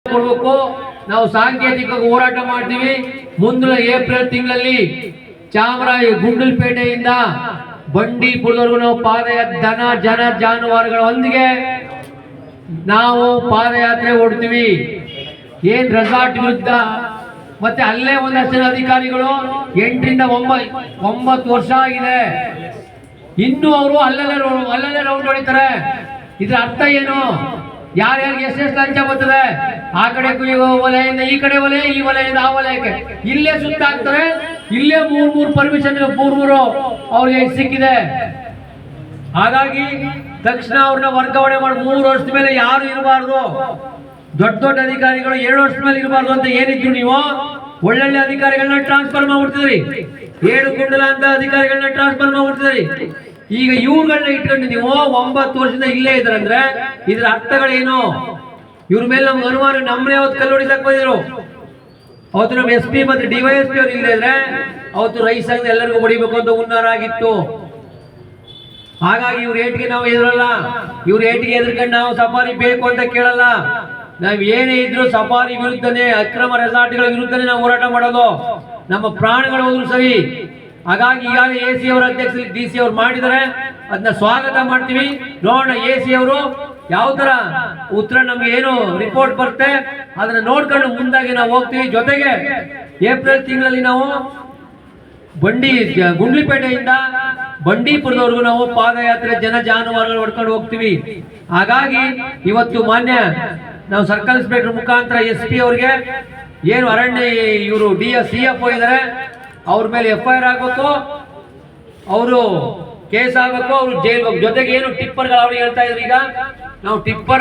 ಕೊಡಬೇಕು. ನಾವು ಸಾಂಕೇತಿಕವಾಗಿ ಹೋರಾಟ ಮಾಡ್ತೀವಿ. ಮುಂದಿನ ಏಪ್ರಿಲ್ ತಿಂಗಳಲ್ಲಿ ಗುಂಡಲಪೇಟೆಯಿಂದ ಬಂಡೀಪುರದವರೆಗೂ ನಾವು ದನ ಜನ ಜಾನುವಾರುಗಳೊಂದಿಗೆ ನಾವು ಪಾದಯಾತ್ರೆ ಹೊಡ್ತೀವಿ. ಏನ್ ರೆಸಾರ್ಟ್ ವಿರುದ್ಧ ಮತ್ತೆ ಅಲ್ಲೇ ಒಂದಷ್ಟು ಜನ ಅಧಿಕಾರಿಗಳು 8 ರಿಂದ 9 ವರ್ಷ ಆಗಿದೆ, ಇನ್ನು ಅವರು ಅಲ್ಲಲ್ಲೇ ರೌಂಡ್ ಹೊಡಿತಾರೆ. ಇದ್ರ ಅರ್ಥ ಏನು? ಯಾರ್ಯಾರಿಗೆ ಎಷ್ಟೆಷ್ಟು ಲಂಚ ಬರ್ತದೆ, ಆ ಕಡೆ ವಲಯದಿಂದ ಈ ಕಡೆ ವಲಯ, ಈ ವಲಯದಿಂದ ಆ ವಲಯಕ್ಕೆ ಇಲ್ಲೇ ಸುತ್ತಾಕ್ತಾರೆ. ಇಲ್ಲೇ ಮೂರು ಪರ್ಮಿಷನ್ ಮೂರು ಅವ್ರಿಗೆ ಸಿಕ್ಕಿದೆ. ಹಾಗಾಗಿ ತಕ್ಷಣ ಅವ್ರನ್ನ ವರ್ಗಾವಣೆ ಮಾಡಿ 3 ವರ್ಷದ ಮೇಲೆ ಯಾರು ಇರಬಾರ್ದು. ದೊಡ್ಡ ಅಧಿಕಾರಿಗಳು 2 ವರ್ಷದ ಮೇಲೆ ಇರಬಾರ್ದು ಅಂತ ಏನಿದ್ರು ನೀವು ಒಳ್ಳೊಳ್ಳೆ ಅಧಿಕಾರಿಗಳನ್ನ ಟ್ರಾನ್ಸ್ಫರ್ ಮಾಡ್ಬಿಡ್ತಿದ್ರಿ. 7 ಕುಂಡಲ ಅಂತ ಅಧಿಕಾರಿಗಳನ್ನ ಟ್ರಾನ್ಸ್ಫರ್ ಮಾಡ್ಬಿಡ್ತಿದ್ರಿ. ಈಗ ಇವುಗಳನ್ನ ಇಟ್ಕೊಂಡು ನೀವು 9 ವರ್ಷದಿಂದ ಇಲ್ಲೇ ಇದ್ರಂದ್ರೆ ಇದ್ರ ಅರ್ಥಗಳೇನು? ಇವ್ರ ಮೇಲೆ ನಮ್ಗೆ ಅನುಮಾನ. ನಮ್ಮನೆ ಅವತ್ತು ಕಲ್ಲೊಡಿಸಕ್ ಬಂದಿದ್ರು. ಅವತ್ತು ನಮ್ಮ SP ಮತ್ತೆ DYSP ಅವ್ರು ಇಲ್ಲೇ ಇದ್ರೆ ಅವತ್ತು ರೈಸ್ ಸಂಘ ಎಲ್ಲರಿಗೂ ಹೊಡಿಬೇಕು ಅಂತ ಹುನ್ನಾರ ಆಗಿತ್ತು. ಹಾಗಾಗಿ ಇವ್ರ ಏಟಿಗೆ ನಾವು ಎದುರಲ್ಲ. ಇವ್ರ ಏಟಿಗೆ ಎದುರ್ಕೊಂಡು ನಾವು ಸಫಾರಿ ಬೇಕು ಅಂತ ಕೇಳಲ್ಲ. ನಾವ್ ಏನೇ ಇದ್ರು ಸಫಾರಿ ವಿರುದ್ಧನೇ, ಅಕ್ರಮ ರೆಸಾರ್ಟ್ಗಳ ವಿರುದ್ಧನೇ ನಾವು ಹೋರಾಟ ಮಾಡೋದು. ನಮ್ಮ ಪ್ರಾಣಗಳು ಹೋದ್ರು ಸರಿ. ಹಾಗಾಗಿ ಈಗಾಗಲೇ AC ಅವರ ಅಧ್ಯಕ್ಷ DC ಅವ್ರು ಮಾಡಿದರೆ ಅದನ್ನ ಸ್ವಾಗತ ಮಾಡ್ತೀವಿ. ನೋಡೋಣ AC ಅವರು ಯಾವ ತರ ಉತ್ತರ ನಮ್ಗೆ ಏನು ರಿಪೋರ್ಟ್ ಬರುತ್ತೆ ಅದನ್ನ ನೋಡ್ಕೊಂಡು ಮುಂದಾಗಿ ನಾವು ಹೋಗ್ತೀವಿ. ಜೊತೆಗೆ ಏಪ್ರಿಲ್ ತಿಂಗಳಲ್ಲಿ ನಾವು ಗುಂಡ್ಲಪೇಟೆಯಿಂದ ಬಂಡೀಪುರದವರೆಗೂ ನಾವು ಪಾದಯಾತ್ರೆ ಜನ ಜಾನುವಾರುಗಳು ಹೊಡ್ಕೊಂಡು ಹೋಗ್ತೀವಿ. ಹಾಗಾಗಿ ಇವತ್ತು ಮಾನ್ಯ ನಾವು ಸರ್ಕಲ್ ಇನ್ಸ್ಪೆಕ್ಟರ್ ಮುಖಾಂತರ SP ಅವ್ರಿಗೆ ಏನು ಅರಣ್ಯ ಇವರು CFO ಇದ್ದಾರೆ ಅವ್ರ ಮೇಲೆ FIR ಆಗ್ಬೇಕು, ಅವರು ಕೇಸ್ ಆಗ್ಬೇಕು, ಅವ್ರು ಜೈಲ್ ಹೋಗ್ಬೇಕು. ಜೊತೆಗೆ ಏನು ಟಿಪ್ಪರ್ಗಳು ಅವ್ರಿಗೆ ಹೇಳ್ತಾ ಇದ್ರು. ಈಗ ನಾವು ಟಿಪ್ಪರ್